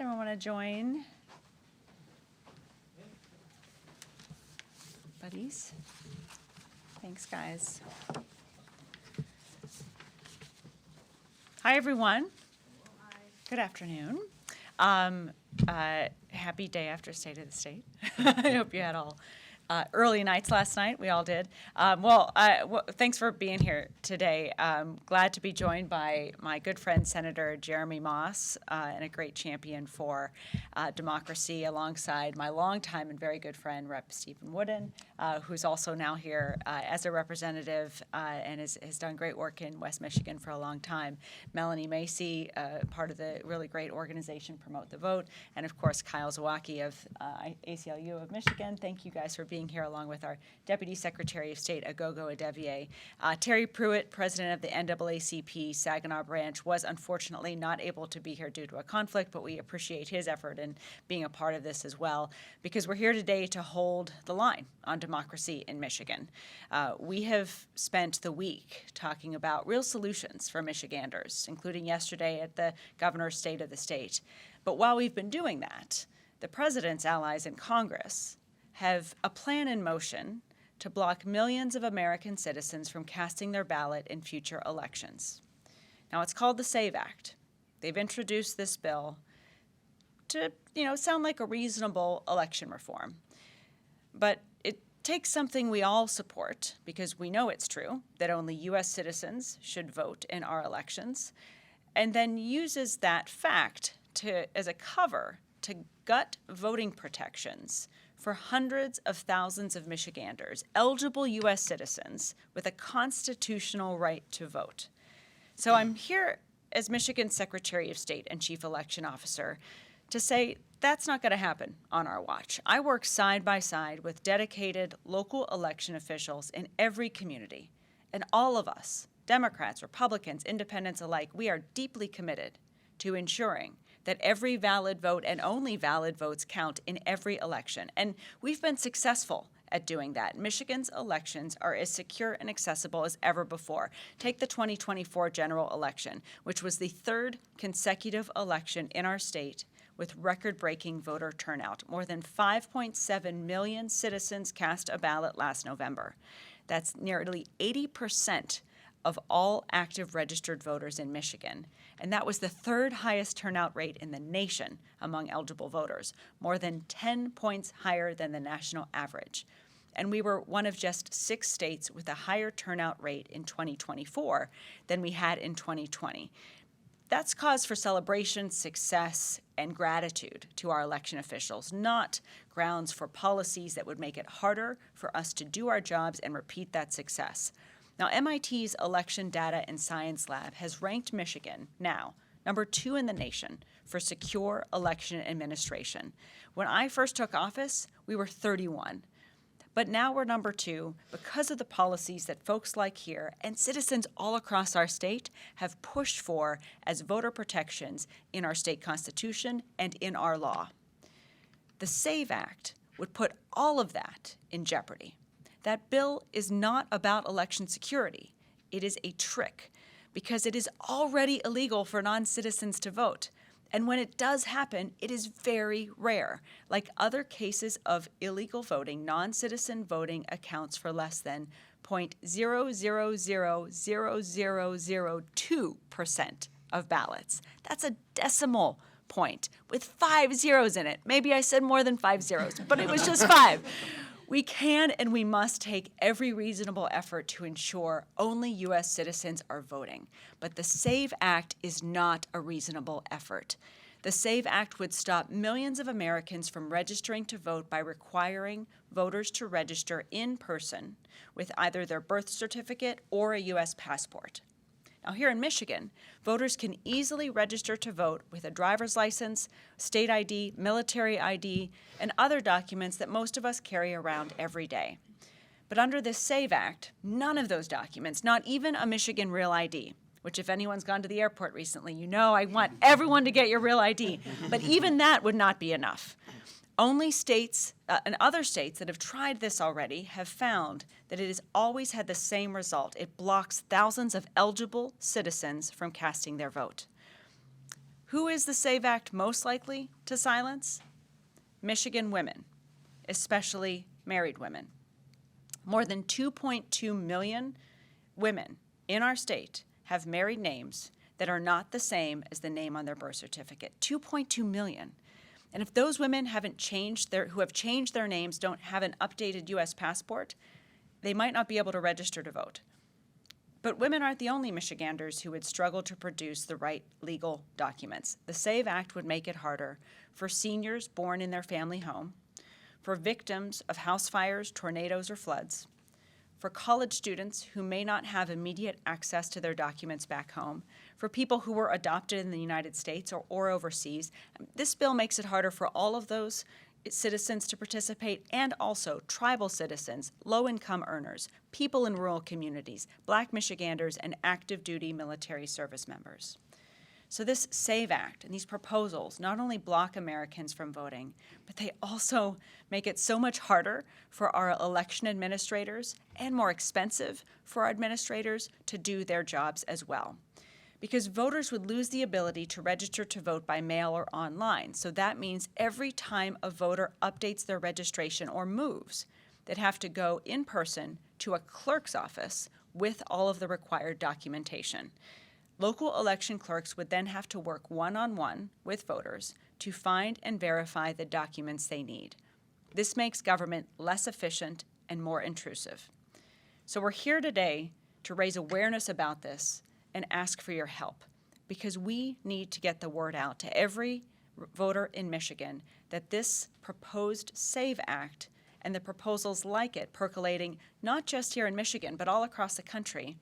Anyone want to join? Buddies? Thanks, guys. Hi, everyone. Hi. Good afternoon. Happy day after State of the State. I hope you had all early nights last night. We all did. Thanks for being here today. Glad to be joined by my good friend, Senator Jeremy Moss, and a great champion for democracy, alongside my longtime and very good friend, Rep. Stephen Wooden, who's also now here as a representative and has done great work in West Michigan for a long time. Melanie Macy, part of the really great organization Promote the Vote, and of course, Kyle Zawacki of ACLU of Michigan. Thank you guys for being here, along with our Deputy Secretary of State, Agogo Adeviye. Terry Pruitt, president of the NAACP Saginaw branch, was unfortunately not able to be here due to a conflict, but we appreciate his effort in being a part of this as well, because we're here today to hold the line on democracy in Michigan. We have spent the week talking about real solutions for Michiganders, including yesterday at the governor's State of the State. But while we've been doing that, the president's allies in Congress have a plan in motion to block millions of American citizens from casting their ballot in future elections. Now, it's called the SAVE Act. They've introduced this bill to, sound like a reasonable election reform. But it takes something we all support, because we know it's true, that only U.S. citizens should vote in our elections, and then uses that fact as a cover to gut voting protections for hundreds of thousands of Michiganders, eligible U.S. citizens with a constitutional right to vote. So I'm here as Michigan's Secretary of State and Chief Election Officer to say that's not going to happen on our watch. I work side by side with dedicated local election officials in every community. And all of us, Democrats, Republicans, independents alike, we are deeply committed to ensuring that every valid vote and only valid votes count in every election. And we've been successful at doing that. Michigan's elections are as secure and accessible as ever before. Take the 2024 general election, which was the third consecutive election in our state with record-breaking voter turnout. More than 5.7 million citizens cast a ballot last November. That's nearly 80% of all active registered voters in Michigan. And that was the third highest turnout rate in the nation among eligible voters, more than 10 points higher than the national average. And we were one of just 6 states with a higher turnout rate in 2024 than we had in 2020. That's cause for celebration, success, and gratitude to our election officials, not grounds for policies that would make it harder for us to do our jobs and repeat that success. Now, MIT's Election Data and Science Lab has ranked Michigan now number 2 in the nation for secure election administration. When I first took office, we were 31. But now we're number 2 because of the policies that folks like here and citizens all across our state have pushed for as voter protections in our state constitution and in our law. The SAVE Act would put all of that in jeopardy. That bill is not about election security. It is a trick, because it is already illegal for non-citizens to vote. And when it does happen, it is very rare. Like other cases of illegal voting, non-citizen voting accounts for less than 0.0000002% of ballots. That's a decimal point with 5 zeros in it. Maybe I said more than 5 zeros, but it was just 5. We can and we must take every reasonable effort to ensure only U.S. citizens are voting. But the SAVE Act is not a reasonable effort. The SAVE Act would stop millions of Americans from registering to vote by requiring voters to register in person with either their birth certificate or a U.S. passport. Now, here in Michigan, voters can easily register to vote with a driver's license, state ID, military ID, and other documents that most of us carry around every day. But under this SAVE Act, none of those documents, not even a Michigan Real ID, which if anyone's gone to the airport recently, you know I want everyone to get your Real ID, but even that would not be enough. Only states and other states that have tried this already have found that it has always had the same result. It blocks thousands of eligible citizens from casting their vote. Who is the SAVE Act most likely to silence? Michigan women, especially married women. More than 2.2 million women in our state have married names that are not the same as the name on their birth certificate. 2.2 million. And if those women who have changed their names don't have an updated U.S. passport, they might not be able to register to vote. But women aren't the only Michiganders who would struggle to produce the right legal documents. The SAVE Act would make it harder for seniors born in their family home, for victims of house fires, tornadoes, or floods, for college students who may not have immediate access to their documents back home, for people who were adopted in the United States or overseas. This bill makes it harder for all of those citizens to participate, and also tribal citizens, low-income earners, people in rural communities, Black Michiganders, and active duty military service members. So this SAVE Act and these proposals not only block Americans from voting, but they also make it so much harder for our election administrators and more expensive for our administrators to do their jobs as well. Because voters would lose the ability to register to vote by mail or online. So that means every time a voter updates their registration or moves, they'd have to go in person to a clerk's office with all of the required documentation. Local election clerks would then have to work one-on-one with voters to find and verify the documents they need. This makes government less efficient and more intrusive. So we're here today to raise awareness about this and ask for your help, because we need to get the word out to every voter in Michigan that this proposed SAVE Act and the proposals like it percolating not just here in Michigan but all across the country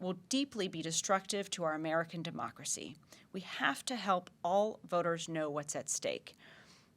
will deeply be destructive to our American democracy. We have to help all voters know what's at stake.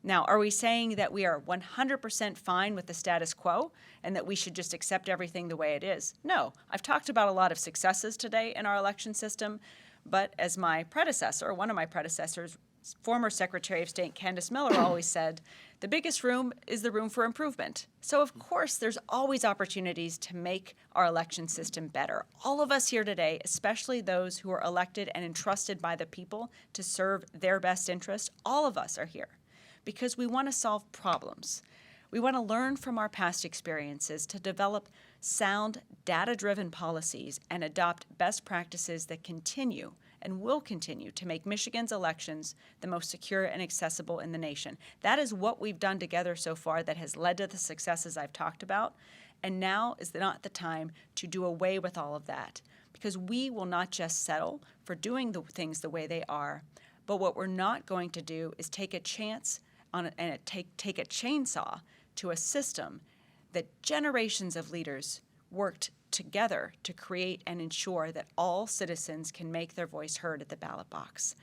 Now, are we saying that we are 100% fine with the status quo and that we should just accept everything the way it is? No. I've talked about a lot of successes today in our election system, but as my predecessor, one of my predecessors, former Secretary of State Candace Miller always said, the biggest room is the room for improvement. So of course there's always opportunities to make our election system better. All of us here today, especially those who are elected and entrusted by the people to serve their best interest, all of us are here because we want to solve problems. We want to learn from our past experiences to develop sound, data-driven policies and adopt best practices that continue and will continue to make Michigan's elections the most secure and accessible in the nation. That is what we've done together so far that has led to the successes I've talked about. And now is not the time to do away with all of that, because we will not just settle for doing the things the way they are, but what we're not going to do is take a chance on take a chainsaw to a system that generations of leaders worked together to create and ensure that all citizens can make their voice heard at the ballot box.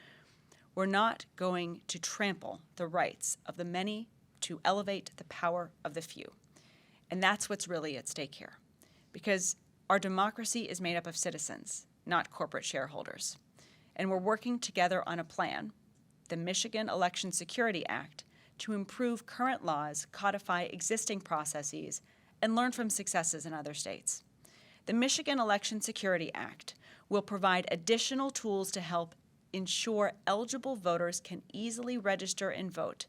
We're not going to trample the rights of the many to elevate the power of the few. And that's what's really at stake here, because our democracy is made up of citizens, not corporate shareholders. And we're working together on a plan, the Michigan Election Security Act, to improve current laws, codify existing processes, and learn from successes in other states. The Michigan Election Security Act will provide additional tools to help ensure eligible voters can easily register and vote,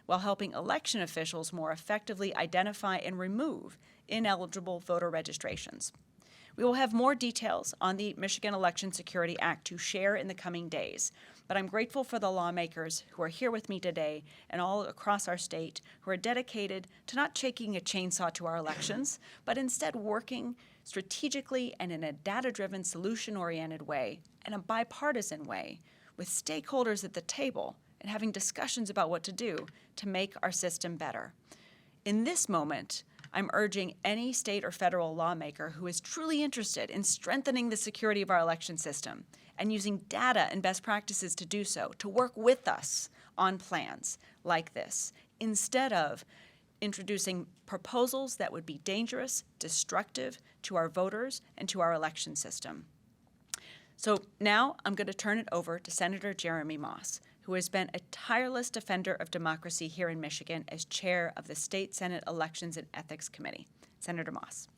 while helping election officials more effectively identify and remove ineligible voter registrations. We will have more details on the Michigan Election Security Act to share in the coming days, but I'm grateful for the lawmakers who are here with me today and all across our state who are dedicated to not taking a chainsaw to our elections, but instead working strategically and in a data-driven, solution-oriented way and a bipartisan way with stakeholders at the table and having discussions about what to do to make our system better. In this moment, I'm urging any state or federal lawmaker who is truly interested in strengthening the security of our election system and using data and best practices to do so, to work with us on plans like this, instead of introducing proposals that would be dangerous, destructive to our voters and to our election system. So now I'm going to turn it over to Senator Jeremy Moss, who has been a tireless defender of democracy here in Michigan as chair of the State Senate Elections and Ethics Committee. Senator Moss.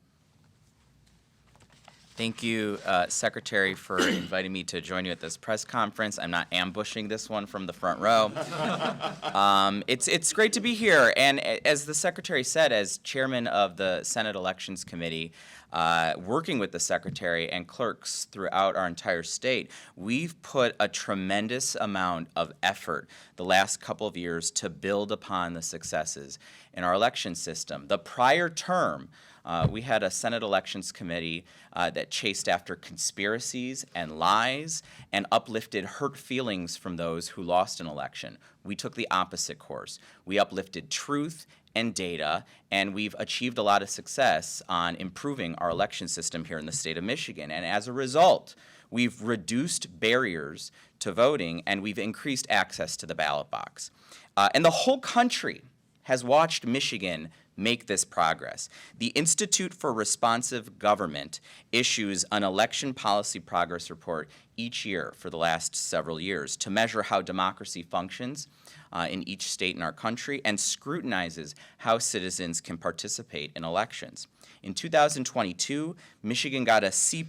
Thank you, Secretary, for inviting me to join you at this press conference. I'm not ambushing this one from the front row. It's great to be here. And as the Secretary said, as chairman of the Senate Elections Committee, working with the Secretary and clerks throughout our entire state, we've put a tremendous amount of effort the last couple of years to build upon the successes in our election system. The prior term, we had a Senate Elections Committee that chased after conspiracies and lies and uplifted hurt feelings from those who lost an election. We took the opposite course. We uplifted truth and data, and we've achieved a lot of success on improving our election system here in the state of Michigan. And as a result, we've reduced barriers to voting, and we've increased access to the ballot box. And the whole country has watched Michigan make this progress. The Institute for Responsive Government issues an election policy progress report each year for the last several years to measure how democracy functions in each state in our country and scrutinizes how citizens can participate in elections. In 2022, Michigan got a C+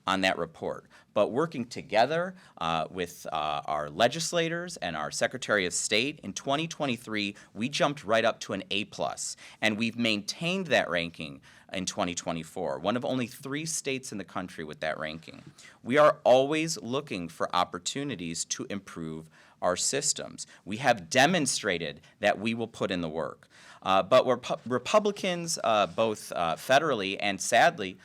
on that report. But working together with our legislators and our Secretary of State, in 2023, we jumped right up to an A+, and we've maintained that ranking in 2024, one of only 3 states in the country with that ranking. We are always looking for opportunities to improve our systems. We have demonstrated that we will put in the work. But Republicans, both federally and sadly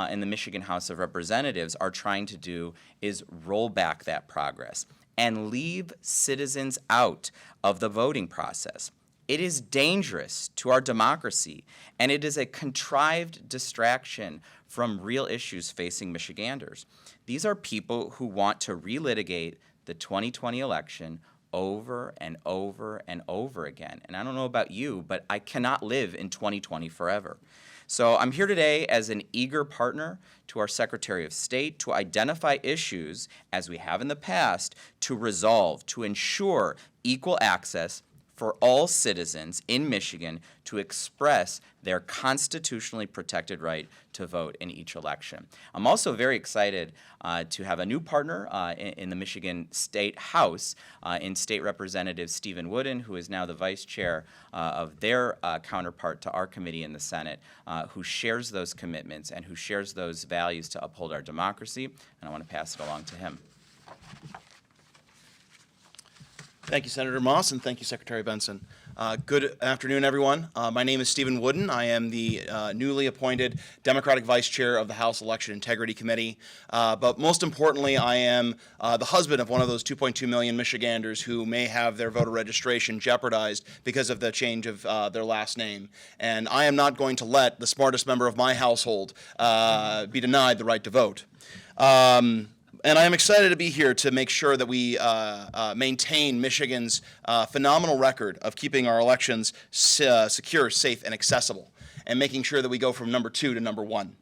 in the Michigan House of Representatives, are trying to do is roll back that progress and leave citizens out of the voting process. It is dangerous to our democracy, and it is a contrived distraction from real issues facing Michiganders. These are people who want to relitigate the 2020 election over and over and over again. And I don't know about you, but I cannot live in 2020 forever. So I'm here today as an eager partner to our Secretary of State to identify issues, as we have in the past, to resolve, to ensure equal access for all citizens in Michigan to express their constitutionally protected right to vote in each election. I'm also very excited to have a new partner in the Michigan State House in State Representative Stephen Wooden, who is now the vice chair of their counterpart to our committee in the Senate, who shares those commitments and who shares those values to uphold our democracy, and I want to pass it along to him. Thank you, Senator Moss, and thank you, Secretary Benson. Good afternoon, everyone. My name is Stephen Wooden. I am the newly appointed Democratic Vice Chair of the House Election Integrity Committee. But most importantly, I am the husband of one of those 2.2 million Michiganders who may have their voter registration jeopardized because of the change of their last name. And I am not going to let the smartest member of my household be denied the right to vote. And I am excited to be here to make sure that we maintain Michigan's phenomenal record of keeping our elections secure, safe, and accessible, and making sure that we go from number 2 to number 1.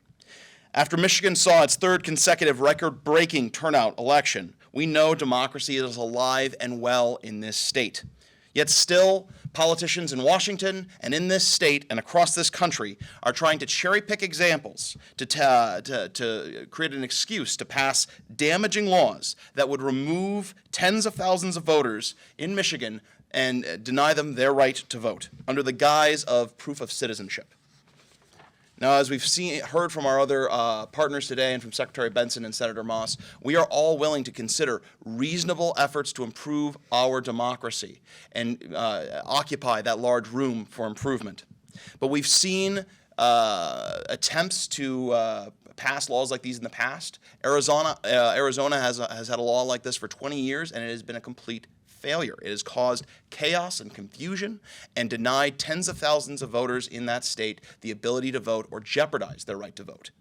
After Michigan saw its 3rd consecutive record-breaking turnout election, we know democracy is alive and well in this state. Yet still, politicians in Washington and in this state and across this country are trying to cherry-pick examples to create an excuse to pass damaging laws that would remove tens of thousands of voters in Michigan and deny them their right to vote under the guise of proof of citizenship. Now, as we've heard from our other partners today and from Secretary Benson and Senator Moss, we are all willing to consider reasonable efforts to improve our democracy and occupy that large room for improvement. But we've seen attempts to pass laws like these in the past. Arizona has had a law like this for 20 years, and it has been a complete failure. It has caused chaos and confusion and denied tens of thousands of voters in that state the ability to vote or jeopardize their right to vote.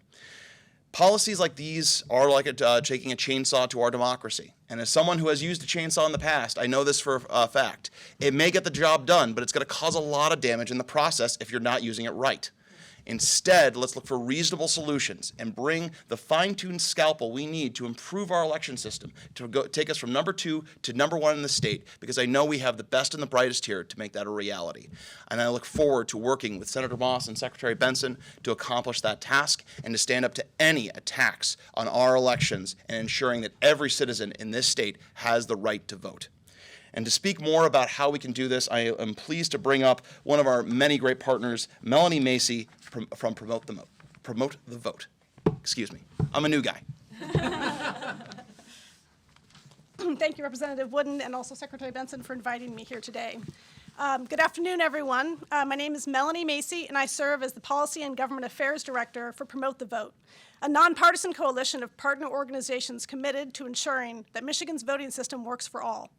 Policies like these are like taking a chainsaw to our democracy. And as someone who has used a chainsaw in the past, I know this for a fact. It may get the job done, but it's going to cause a lot of damage in the process if you're not using it right. Instead, let's look for reasonable solutions and bring the fine-tuned scalpel we need to improve our election system, to take us from number 2 to number 1 in the state, because I know we have the best and the brightest here to make that a reality. And I look forward to working with Senator Moss and Secretary Benson to accomplish that task and to stand up to any attacks on our elections and ensuring that every citizen in this state has the right to vote. And to speak more about how we can do this, I am pleased to bring up one of our many great partners, Melanie Macy from Promote the Vote. Excuse me, I'm a new guy. Thank you, Representative Wooden, and also Secretary Benson for inviting me here today. Good afternoon, everyone. My name is Melanie Macy, and I serve as the Policy and Government Affairs Director for Promote the Vote, a nonpartisan coalition of partner organizations committed to ensuring that Michigan's voting system works for all.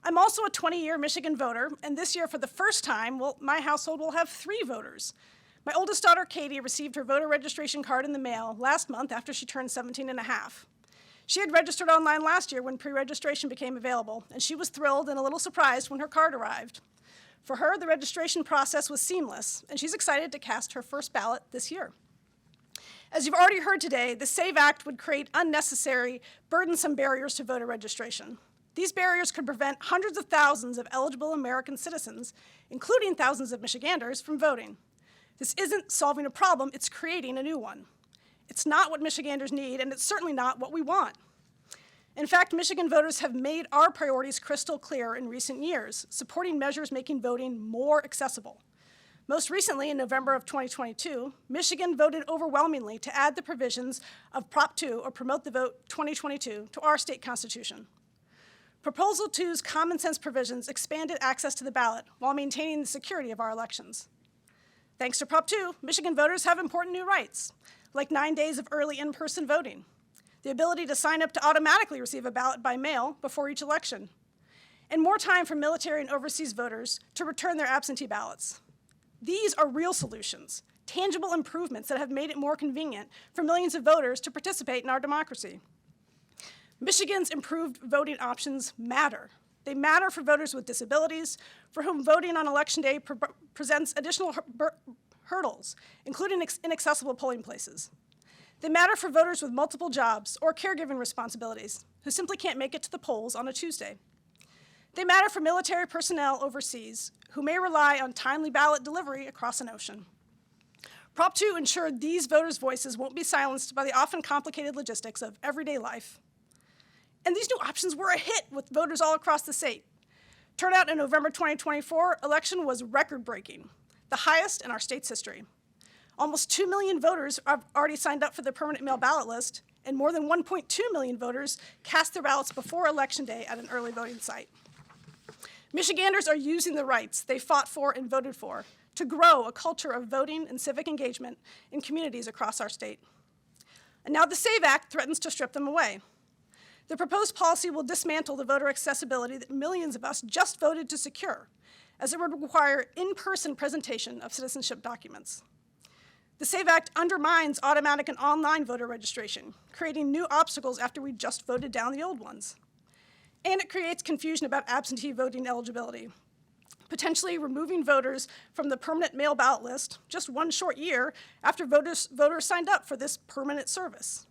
I'm also a 20-year Michigan voter, and this year, for the first time, my household will have 3 voters. My oldest daughter, Katie, received her voter registration card in the mail last month after she turned 17 and a half. She had registered online last year when pre-registration became available, and she was thrilled and a little surprised when her card arrived. For her, the registration process was seamless, and she's excited to cast her first ballot this year. As you've already heard today, the SAVE Act would create unnecessary, burdensome barriers to voter registration. These barriers could prevent hundreds of thousands of eligible American citizens, including thousands of Michiganders, from voting. This isn't solving a problem, it's creating a new one. It's not what Michiganders need, and it's certainly not what we want. In fact, Michigan voters have made our priorities crystal clear in recent years, supporting measures making voting more accessible. Most recently, in November of 2022, Michigan voted overwhelmingly to add the provisions of Prop 2, or Promote the Vote 2022, to our state constitution. Proposal 2's common sense provisions expanded access to the ballot while maintaining the security of our elections. Thanks to Prop 2, Michigan voters have important new rights, like 9 days of early in-person voting, the ability to sign up to automatically receive a ballot by mail before each election, and more time for military and overseas voters to return their absentee ballots. These are real solutions, tangible improvements that have made it more convenient for millions of voters to participate in our democracy. Michigan's improved voting options matter. They matter for voters with disabilities, for whom voting on Election Day presents additional hurdles, including inaccessible polling places. They matter for voters with multiple jobs or caregiving responsibilities, who simply can't make it to the polls on a Tuesday. They matter for military personnel overseas, who may rely on timely ballot delivery across an ocean. Prop 2 ensured these voters' voices won't be silenced by the often complicated logistics of everyday life. And these new options were a hit with voters all across the state. Turnout in November 2024 election was record-breaking, the highest in our state's history. Almost 2 million voters have already signed up for the permanent mail ballot list, and more than 1.2 million voters cast their ballots before Election Day at an early voting site. Michiganders are using the rights they fought for and voted for to grow a culture of voting and civic engagement in communities across our state. And now the SAVE Act threatens to strip them away. The proposed policy will dismantle the voter accessibility that millions of us just voted to secure, as it would require in-person presentation of citizenship documents. The SAVE Act undermines automatic and online voter registration, creating new obstacles after we just voted down the old ones. And it creates confusion about absentee voting eligibility, potentially removing voters from the permanent mail ballot list just one short year after voters signed up for this permanent service.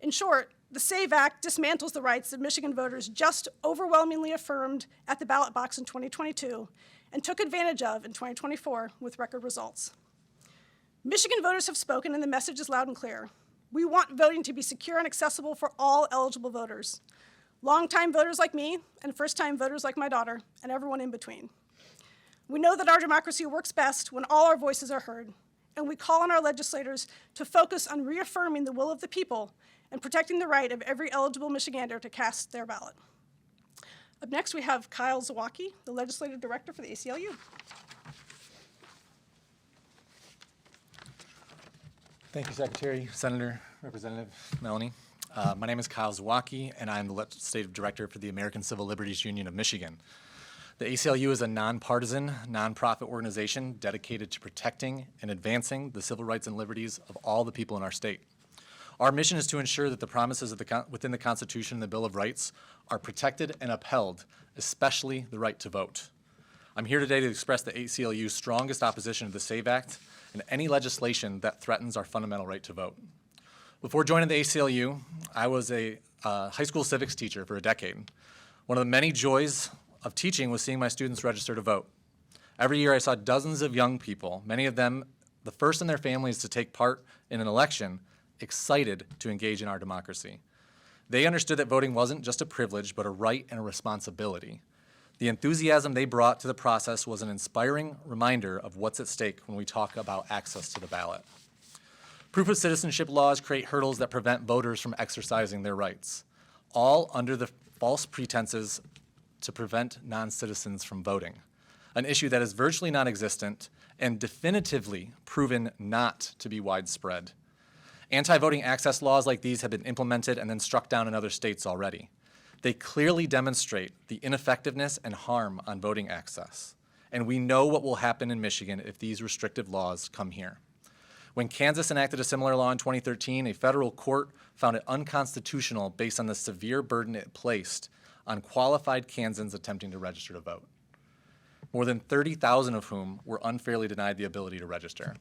In short, the SAVE Act dismantles the rights that Michigan voters just overwhelmingly affirmed at the ballot box in 2022 and took advantage of in 2024 with record results. Michigan voters have spoken, and the message is loud and clear. We want voting to be secure and accessible for all eligible voters, longtime voters like me and first-time voters like my daughter, and everyone in between. We know that our democracy works best when all our voices are heard, and we call on our legislators to focus on reaffirming the will of the people and protecting the right of every eligible Michigander to cast their ballot. Up next, we have Kyle Zawacki, the Legislative Director for the ACLU. Thank you, Secretary, Senator, Representative Melanie. My name is Kyle Zawacki, and I'm the Legislative Director for the American Civil Liberties Union of Michigan. The ACLU is a nonpartisan, nonprofit organization dedicated to protecting and advancing the civil rights and liberties of all the people in our state. Our mission is to ensure that the promises of within the Constitution and the Bill of Rights are protected and upheld, especially the right to vote. I'm here today to express the ACLU's strongest opposition to the SAVE Act and any legislation that threatens our fundamental right to vote. Before joining the ACLU, I was a high school civics teacher for a decade. One of the many joys of teaching was seeing my students register to vote. Every year I saw dozens of young people, many of them the first in their families to take part in an election, excited to engage in our democracy. They understood that voting wasn't just a privilege, but a right and a responsibility. The enthusiasm they brought to the process was an inspiring reminder of what's at stake when we talk about access to the ballot. Proof of citizenship laws create hurdles that prevent voters from exercising their rights, all under the false pretenses to prevent non-citizens from voting, an issue that is virtually non-existent and definitively proven not to be widespread. Anti-voting access laws like these have been implemented and then struck down in other states already. They clearly demonstrate the ineffectiveness and harm on voting access. And we know what will happen in Michigan if these restrictive laws come here. When Kansas enacted a similar law in 2013, a federal court found it unconstitutional based on the severe burden it placed on qualified Kansans attempting to register to vote, more than 30,000 of whom were unfairly denied the ability to register.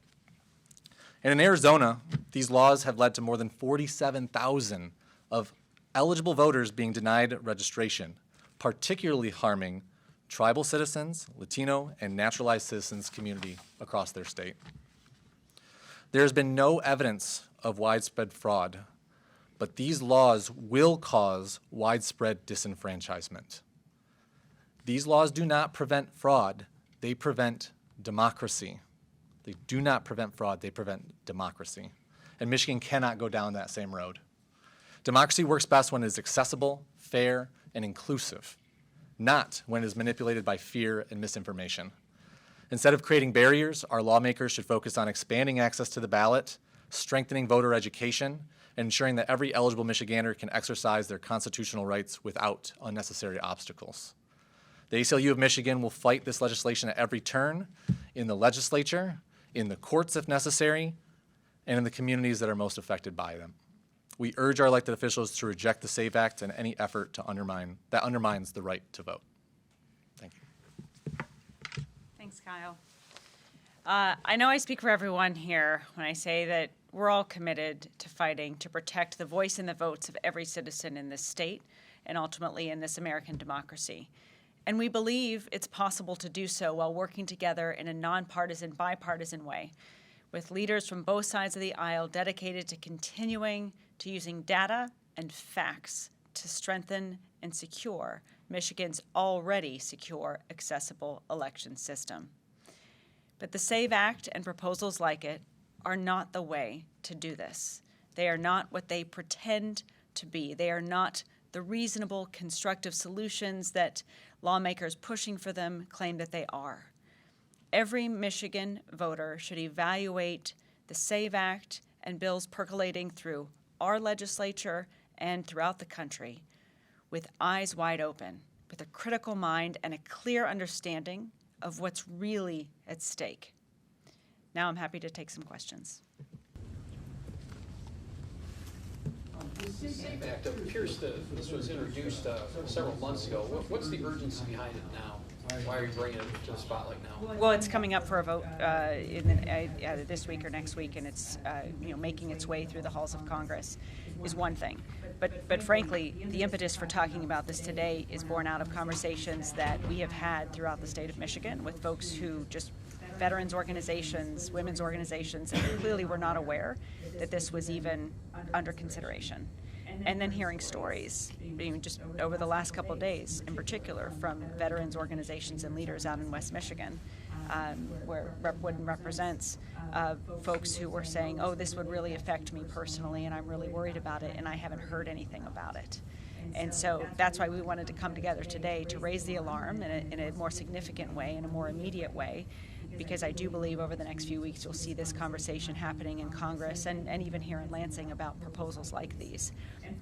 And in Arizona, these laws have led to more than 47,000 of eligible voters being denied registration, particularly harming tribal citizens, Latino, and naturalized citizens community across their state. There has been no evidence of widespread fraud, but these laws will cause widespread disenfranchisement. These laws do not prevent fraud, they prevent democracy. They do not prevent fraud, they prevent democracy. And Michigan cannot go down that same road. Democracy works best when it is accessible, fair, and inclusive, not when it is manipulated by fear and misinformation. Instead of creating barriers, our lawmakers should focus on expanding access to the ballot, strengthening voter education, and ensuring that every eligible Michigander can exercise their constitutional rights without unnecessary obstacles. The ACLU of Michigan will fight this legislation at every turn, in the legislature, in the courts if necessary, and in the communities that are most affected by them. We urge our elected officials to reject the SAVE Act and any effort to that undermines the right to vote. Thank you. Thanks, Kyle. I know I speak for everyone here when I say that we're all committed to fighting to protect the voice and the votes of every citizen in this state and ultimately in this American democracy. And we believe it's possible to do so while working together in a nonpartisan, bipartisan way, with leaders from both sides of the aisle dedicated to continuing to using data and facts to strengthen and secure Michigan's already secure, accessible election system. But the SAVE Act and proposals like it are not the way to do this. They are not what they pretend to be. They are not the reasonable, constructive solutions that lawmakers pushing for them claim that they are. Every Michigan voter should evaluate the SAVE Act and bills percolating through our legislature and throughout the country with eyes wide open, with a critical mind and a clear understanding of what's really at stake. Now I'm happy to take some questions. The SAVE Act appears to, this was introduced several months ago. What's the urgency behind it now? Why are you bringing it to the spotlight now? Well, it's coming up for a vote either this week or next week, and it's making its way through the halls of Congress is one thing. But frankly, the impetus for talking about this today is born out of conversations that we have had throughout the state of Michigan with folks who just veterans organizations, women's organizations, and clearly were not aware that this was even under consideration. And then hearing stories, just over the last couple of days, in particular, from veterans organizations and leaders out in West Michigan, where Rep. Wooden represents, folks who were saying, oh, this would really affect me personally, and I'm really worried about it, and I haven't heard anything about it. And so that's why we wanted to come together today to raise the alarm in a more significant way, in a more immediate way, because I do believe over the next few weeks you'll see this conversation happening in Congress and even here in Lansing about proposals like these.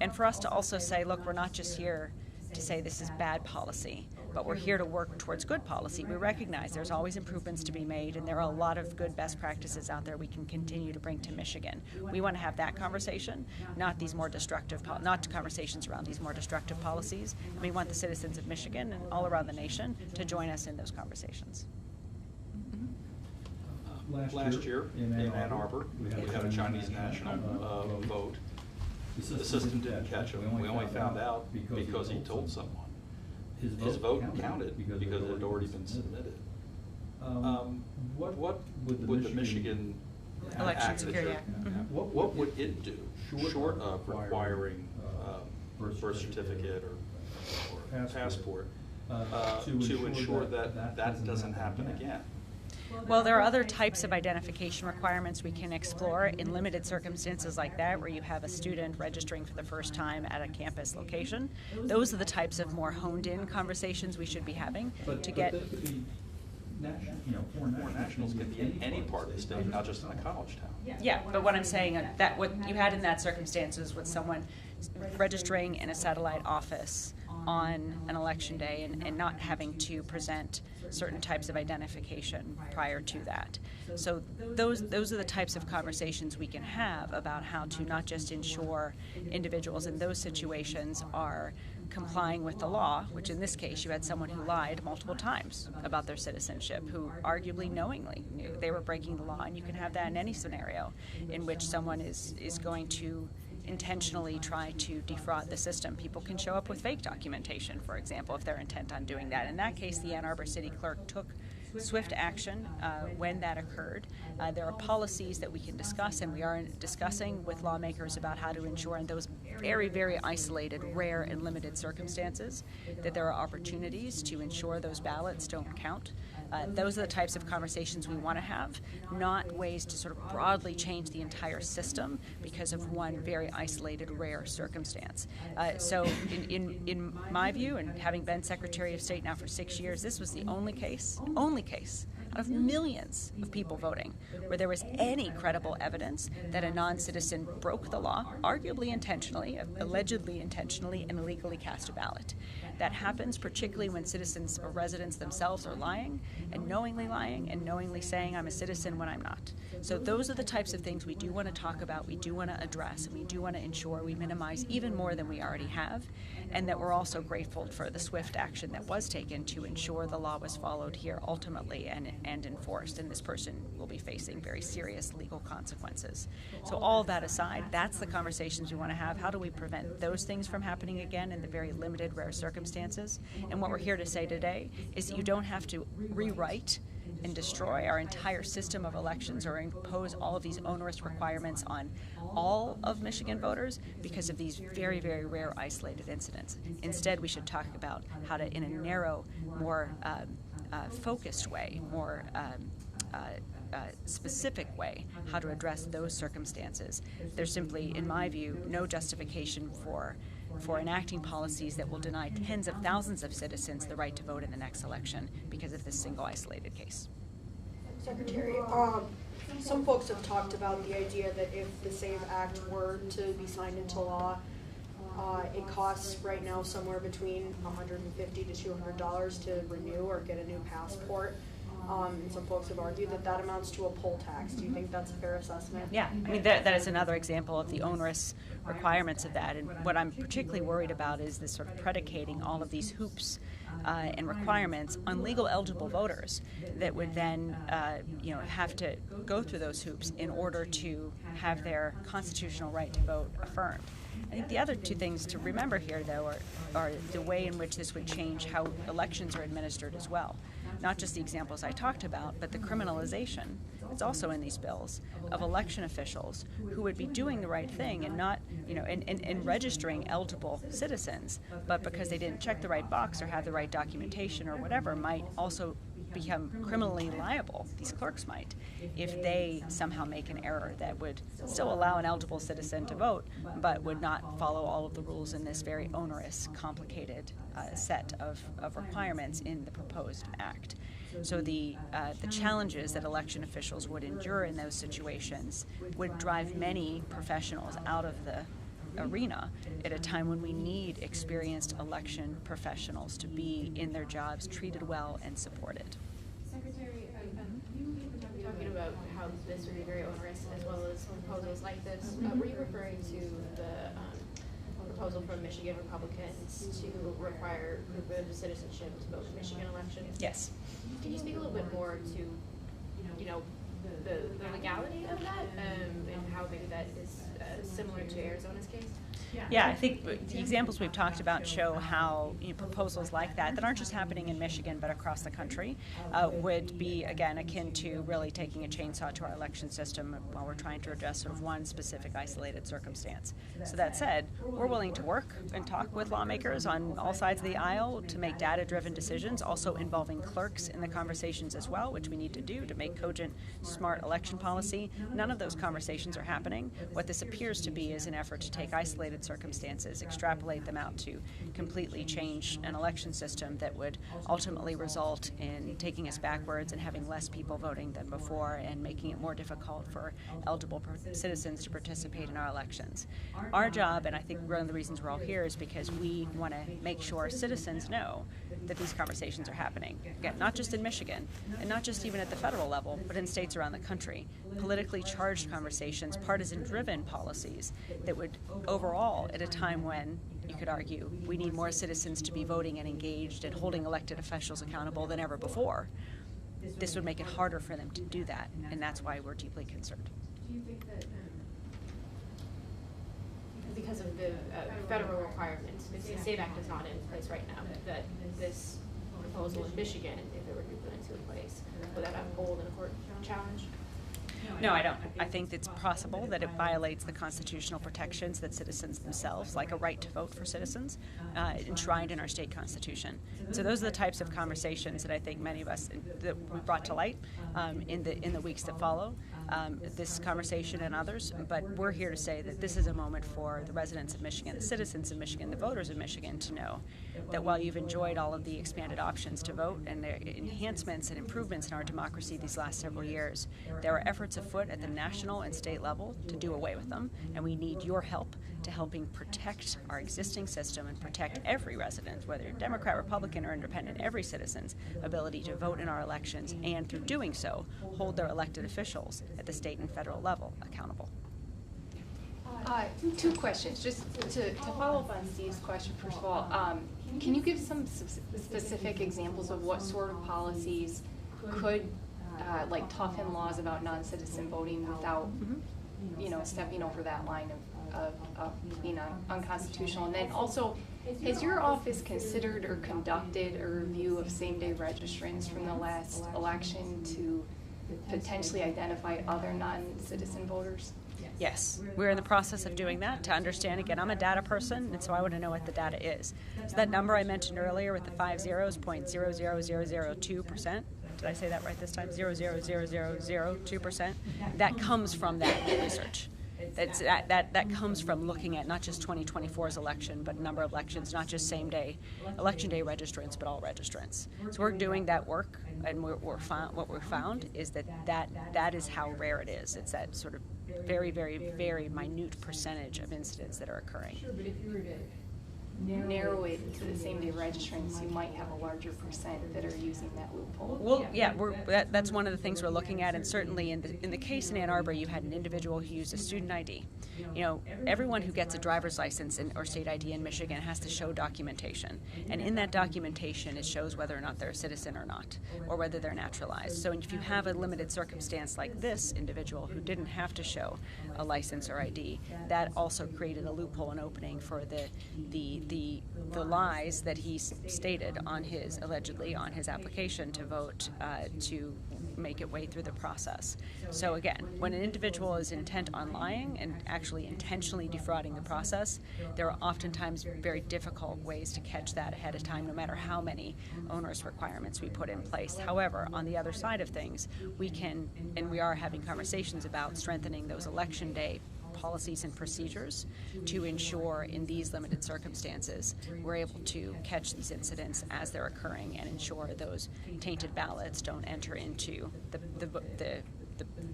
And for us to also say, look, we're not just here to say this is bad policy, but we're here to work towards good policy. We recognize there's always improvements to be made, and there are a lot of good best practices out there we can continue to bring to Michigan. We want to have that conversation, not these more destructive, not conversations around these more destructive policies. We want the citizens of Michigan and all around the nation to join us in those conversations. Last year in Ann Arbor, we had a Chinese national vote. The system didn't catch him. We only found out because he told someone. His vote counted because it had already been submitted. What would the Michigan Election Act that Security you're- Act. what would it do, short of requiring birth certificate or passport, to ensure that that doesn't happen again? Well, there are other types of identification requirements we can explore in limited circumstances like that, where you have a student registering for the first time at a campus location. Those are the types of more honed-in conversations we should be having to get. But that could be foreign nationals can be in any part of the state, not just in a college town. Yeah, but what I'm saying, that what you had in that circumstance was with someone registering in a satellite office on an election day and not having to present certain types of identification prior to that. So those are the types of conversations we can have about how to not just ensure individuals in those situations are complying with the law, which in this case you had someone who lied multiple times about their citizenship, who arguably knowingly knew they were breaking the law, and you can have that in any scenario in which someone is going to intentionally try to defraud the system. People can show up with fake documentation, for example, if they're intent on doing that. In that case, the Ann Arbor City Clerk took swift action when that occurred. There are policies that we can discuss, and we are discussing with lawmakers about how to ensure in those very, very isolated, rare, and limited circumstances that there are opportunities to ensure those ballots don't count. Those are the types of conversations we want to have, not ways to sort of broadly change the entire system because of one very isolated, rare circumstance. So in my view, and having been Secretary of State now for 6 years, this was the only case out of millions of people voting where there was any credible evidence that a non-citizen broke the law, arguably intentionally, allegedly intentionally, and illegally cast a ballot. That happens particularly when citizens or residents themselves are lying and knowingly saying I'm a citizen when I'm not. So those are the types of things we do want to talk about, we do want to address, and we do want to ensure we minimize even more than we already have, and that we're also grateful for the swift action that was taken to ensure the law was followed here ultimately and enforced, and this person will be facing very serious legal consequences. So all that aside, that's the conversations we want to have. How do we prevent those things from happening again in the very limited, rare circumstances? And what we're here to say today is that you don't have to rewrite and destroy our entire system of elections or impose all of these onerous requirements on all of Michigan voters because of these very, very rare isolated incidents. Instead, we should talk about how to, in a narrow, more focused way, more specific way, how to address those circumstances. There's simply, in my view, no justification for enacting policies that will deny tens of thousands of citizens the right to vote in the next election because of this single isolated case. Secretary, some folks have talked about the idea that if the SAVE Act were to be signed into law, it costs right now somewhere between $150 to $200 to renew or get a new passport. And some folks have argued that that amounts to a poll tax. Do you think that's a fair assessment? Yeah, I mean, that is another example of the onerous requirements of that. And what I'm particularly worried about is this sort of predicating all of these hoops and requirements on legal eligible voters that would then have to go through those hoops in order to have their constitutional right to vote affirmed. I think the other two things to remember here, though, are the way in which this would change how elections are administered as well. Not just the examples I talked about, but the criminalization, it's also in these bills, of election officials who would be doing the right thing and not, and registering eligible citizens, but because they didn't check the right box or have the right documentation or whatever, might also become criminally liable, these clerks might, if they somehow make an error that would still allow an eligible citizen to vote, but would not follow all of the rules in this very onerous, complicated set of requirements in the proposed act. So the challenges that election officials would endure in those situations would drive many professionals out of the arena at a time when we need experienced election professionals to be in their jobs, treated well and supported. Secretary, you were talking about how this would be very onerous as well as proposals like this. Were you referring to the proposal from Michigan Republicans to require proof of citizenship to vote in Michigan elections? Yes. Can you speak a little bit more to, the legality of that, and how maybe that is similar to Arizona's case? Yeah, I think the examples we've talked about show how proposals like that aren't just happening in Michigan but across the country would be, again, akin to really taking a chainsaw to our election system while we're trying to address sort of one specific isolated circumstance. So that said, we're willing to work and talk with lawmakers on all sides of the aisle to make data-driven decisions, also involving clerks in the conversations as well, which we need to do to make cogent, smart election policy. None of those conversations are happening. What this appears to be is an effort to take isolated circumstances, extrapolate them out to completely change an election system that would ultimately result in taking us backwards and having less people voting than before and making it more difficult for eligible citizens to participate in our elections. Our job, and I think one of the reasons we're all here, is because we want to make sure citizens know that these conversations are happening. Again, not just in Michigan, and not just even at the federal level, but in states around the country. Politically charged conversations, partisan-driven policies that would overall, at a time when, you could argue, we need more citizens to be voting and engaged and holding elected officials accountable than ever before, this would make it harder for them to do that, and that's why we're deeply concerned. Do you think that because of the federal requirements, the SAVE Act is not in place right now, that this proposal in Michigan, if it were to be put into place, would that uphold in a court challenge? No, I don't. I think it's possible that it violates the constitutional protections that citizens themselves, like a right to vote for citizens, enshrined in our state constitution. So those are the types of conversations that I think many of us that we brought to light in the weeks that follow. This conversation and others, but we're here to say that this is a moment for the residents of Michigan, the citizens of Michigan, the voters of Michigan to know that while you've enjoyed all of the expanded options to vote and the enhancements and improvements in our democracy these last several years, there are efforts afoot at the national and state level to do away with them, and we need your help to helping protect our existing system and protect every resident, whether you're Democrat, Republican, or Independent, every citizen's ability to vote in our elections, and through doing so, hold their elected officials at the state and federal level accountable. Two questions. Just to follow up on Steve's question, first of all, can you give some specific examples of what sort of policies could like toughen laws about non-citizen voting without, stepping over that line of being unconstitutional? And then also, has your office considered or conducted a review of same-day registrants from the last election to potentially identify other non-citizen voters? Yes, we're in the process of doing that to understand. Again, I'm a data person, and so I want to know what the data is. So that number I mentioned earlier with the 5 zeros, 0.00002%, did I say that right this time? 0.00002%. That comes from that research. That comes from looking at not just 2024's election, but a number of elections, not just same-day, election day registrants, but all registrants. So we're doing that work, and what we found is that is how rare it is. It's that sort of very, very, very minute percentage of incidents that are occurring. Sure, but if you were to narrow it to the same-day registrants, you might have a larger percent that are using that loophole. Well, yeah, that's one of the things we're looking at, and certainly in the case in Ann Arbor, you had an individual who used a student ID. Everyone who gets a driver's license or state ID in Michigan has to show documentation, and in that documentation, it shows whether or not they're a citizen or not, or whether they're naturalized. So if you have a limited circumstance like this individual who didn't have to show a license or ID, that also created a loophole and opening for the lies that he stated allegedly on his application to vote to make it way through the process. So again, when an individual is intent on lying and actually intentionally defrauding the process, there are oftentimes very difficult ways to catch that ahead of time, no matter how many onerous requirements we put in place. However, on the other side of things, we can, and we are having conversations about strengthening those election day policies and procedures to ensure in these limited circumstances we're able to catch these incidents as they're occurring and ensure those tainted ballots don't enter into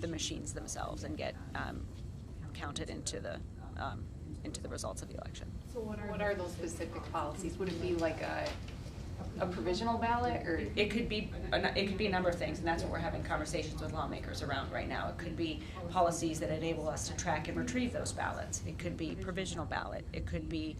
the machines themselves and get counted into the results of the election. So what are those specific policies? Would it be like a provisional ballot, or? It could be a number of things, and that's what we're having conversations with lawmakers around right now. It could be policies that enable us to track and retrieve those ballots. It could be provisional ballot. It could be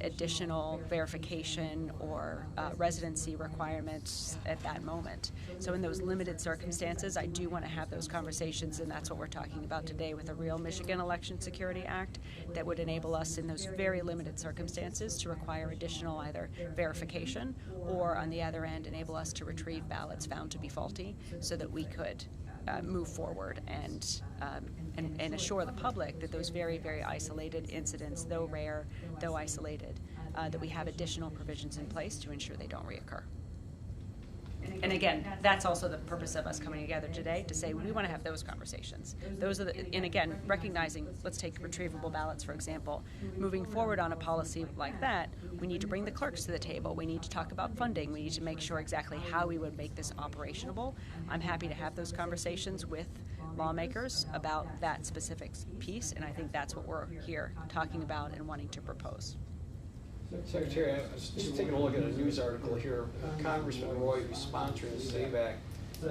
additional verification or residency requirements at that moment. So in those limited circumstances, I do want to have those conversations, and that's what we're talking about today with a real Michigan Election Security Act that would enable us in those very limited circumstances to require additional either verification or on the other end enable us to retrieve ballots found to be faulty so that we could move forward and assure the public that those very, very isolated incidents, though rare, though isolated, that we have additional provisions in place to ensure they don't reoccur. And again, that's also the purpose of us coming together today to say we want to have those conversations. Those are and again, recognizing, let's take retrievable ballots, for example. Moving forward on a policy like that, we need to bring the clerks to the table. We need to talk about funding. We need to make sure exactly how we would make this operational. I'm happy to have those conversations with lawmakers about that specific piece, and I think that's what we're here talking about and wanting to propose. Secretary, I was just taking a look at a news article here. Congressman Roy, who's sponsoring the SAVE Act,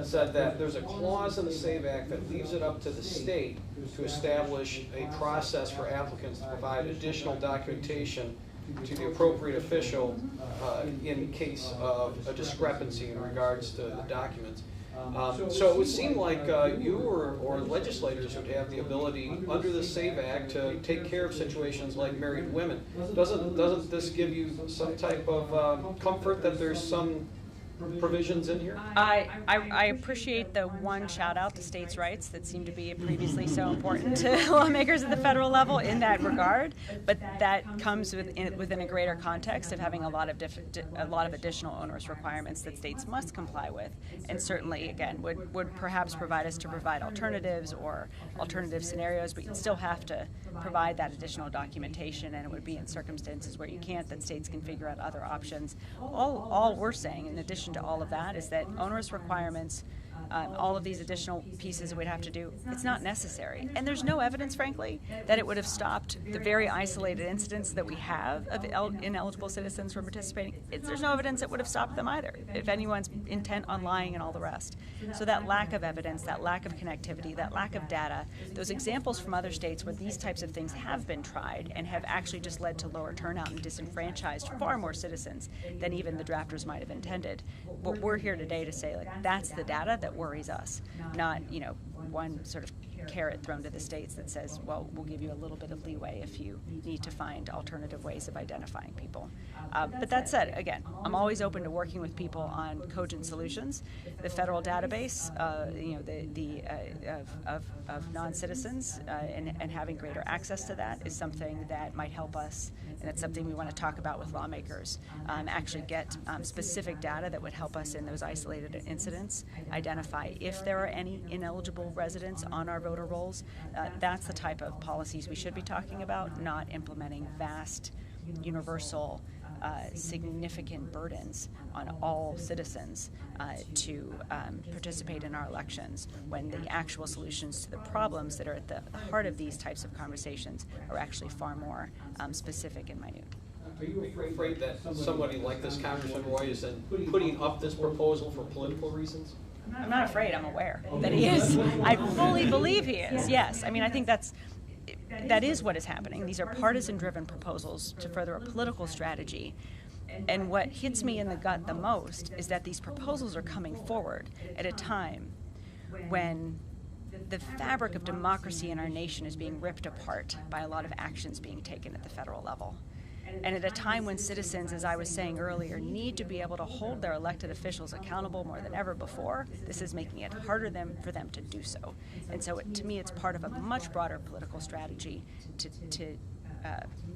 said that there's a clause in the SAVE Act that leaves it up to the state to establish a process for applicants to provide additional documentation to the appropriate official in case of a discrepancy in regards to the documents. So it would seem like you or legislators would have the ability under the SAVE Act to take care of situations like married women. Doesn't this give you some type of comfort that there's some provisions in here? I appreciate the one shout out to states' rights that seemed to be previously so important to lawmakers at the federal level in that regard, but that comes within a greater context of having a lot of additional onerous requirements that states must comply with, and certainly again would perhaps provide us to provide alternatives or alternative scenarios, but you'd still have to provide that additional documentation, and it would be in circumstances where you can't, that states can figure out other options. All we're saying, in addition to all of that, is that onerous requirements, all of these additional pieces that we'd have to do, it's not necessary. And there's no evidence, frankly, that it would have stopped the very isolated incidents that we have of ineligible citizens from participating. There's no evidence that would have stopped them either, if anyone's intent on lying and all the rest. So that lack of evidence, that lack of connectivity, that lack of data, those examples from other states where these types of things have been tried and have actually just led to lower turnout and disenfranchised far more citizens than even the drafters might have intended. What we're here today to say, like, that's the data that worries us, not, one sort of carrot thrown to the states that says, well, we'll give you a little bit of leeway if you need to find alternative ways of identifying people. But that said, again, I'm always open to working with people on cogent solutions. The federal database, of non-citizens and having greater access to that is something that might help us, and it's something we want to talk about with lawmakers. Actually get specific data that would help us in those isolated incidents, identify if there are any ineligible residents on our voter rolls. That's the type of policies we should be talking about, not implementing vast, universal, significant burdens on all citizens to participate in our elections, when the actual solutions to the problems that are at the heart of these types of conversations are actually far more specific and minute. Are you afraid that somebody like this Congressman Roy is then putting up this proposal for political reasons? I'm not afraid. I'm aware that he is. I fully believe he is. Yes. I mean, I think that is what is happening. These are partisan-driven proposals to further a political strategy. And what hits me in the gut the most is that these proposals are coming forward at a time when the fabric of democracy in our nation is being ripped apart by a lot of actions being taken at the federal level. And at a time when citizens, as I was saying earlier, need to be able to hold their elected officials accountable more than ever before, this is making it harder for them to do so. And so to me, it's part of a much broader political strategy to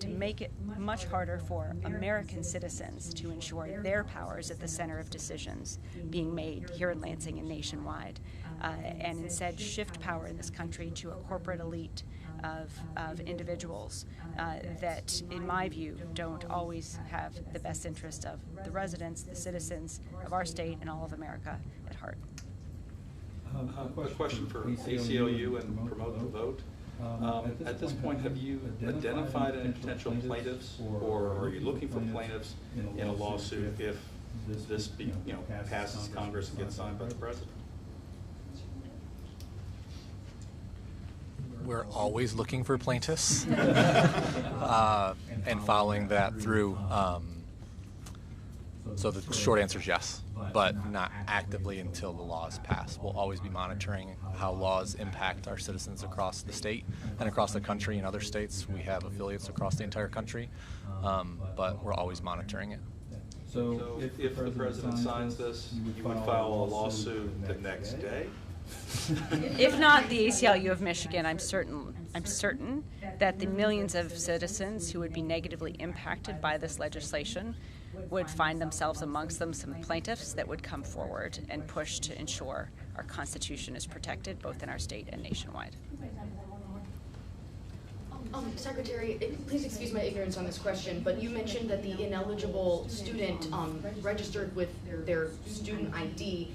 make it much harder for American citizens to ensure their power is at the center of decisions being made here in Lansing and nationwide, and instead shift power in this country to a corporate elite of individuals that, in my view, don't always have the best interest of the residents, the citizens of our state and all of America at heart. A question for ACLU and Promote the Vote. At this point, have you identified any potential plaintiffs, or are you looking for plaintiffs in a lawsuit if this passes Congress and gets signed by the president? We're always looking for plaintiffs and following that through. So the short answer is yes, but not actively until the law is passed. We'll always be monitoring how laws impact our citizens across the state and across the country. In other states, we have affiliates across the entire country, but we're always monitoring it. So if the president signs this, you would file a lawsuit the next day? If not the ACLU of Michigan, I'm certain that the millions of citizens who would be negatively impacted by this legislation would find themselves amongst them some plaintiffs that would come forward and push to ensure our Constitution is protected both in our state and nationwide. Secretary, please excuse my ignorance on this question, but you mentioned that the ineligible student registered with their student ID.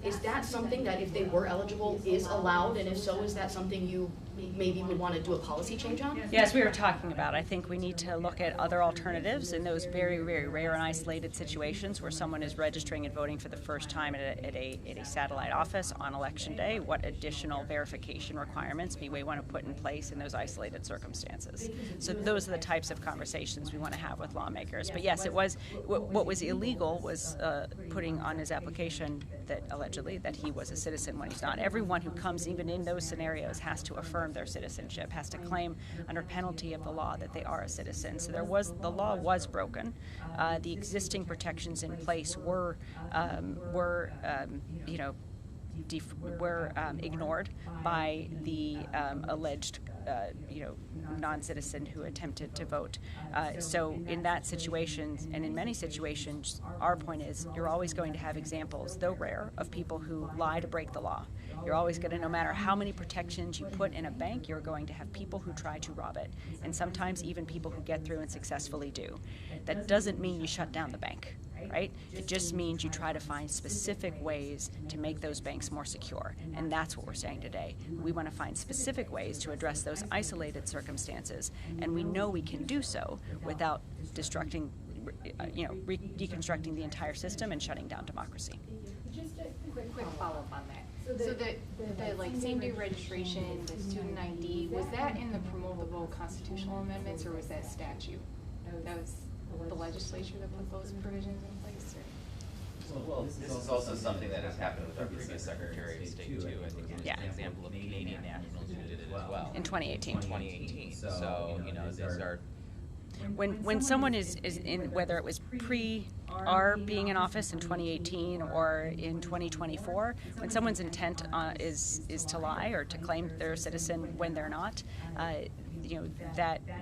Is that something that, if they were eligible, is allowed? And if so, is that something you maybe would want to do a policy change on? Yes, we were talking about. I think we need to look at other alternatives in those very, very rare and isolated situations where someone is registering and voting for the first time at a satellite office on election day. What additional verification requirements we may want to put in place in those isolated circumstances? So those are the types of conversations we want to have with lawmakers. But yes, it was what was illegal was putting on his application that allegedly that he was a citizen when he's not. Everyone who comes, even in those scenarios, has to affirm their citizenship, has to claim under penalty of the law that they are a citizen. So the law was broken. The existing protections in place were ignored by the alleged non-citizen who attempted to vote. So in that situation, and in many situations, our point is you're always going to have examples, though rare, of people who lie to break the law. You're always going to, no matter how many protections you put in a bank, you're going to have people who try to rob it, and sometimes even people who get through and successfully do. That doesn't mean you shut down the bank, right? It just means you try to find specific ways to make those banks more secure, and that's what we're saying today. We want to find specific ways to address those isolated circumstances, and we know we can do so without deconstructing the entire system and shutting down democracy. Just a quick follow-up on that. So the same-day registration, the student ID, was that in the promulgable constitutional amendments, or was that statute? That was the legislature that put those provisions in place? Well, this is also something that has happened with our previous Secretary of State too. I think there's an example of Canadian nationals who did it as well. In 2018. 2018. So, these are... When someone is in, whether it was pre-our being in office in 2018 or in 2024, when someone's intent is to lie or to claim they're a citizen when they're not,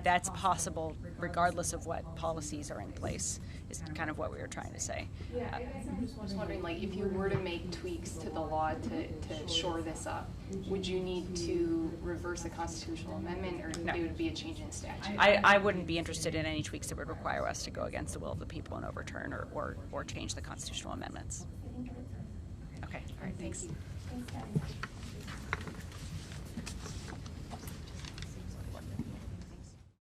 that's possible regardless of what policies are in place, is kind of what we were trying to say. Yeah, I guess I'm just wondering, if you were to make tweaks to the law to shore this up, would you need to reverse a constitutional amendment, or No. it would be a change in statute? I wouldn't be interested in any tweaks that would require us to go against the will of the people and overturn or change the constitutional amendments. Okay, all right, thanks. Thank you.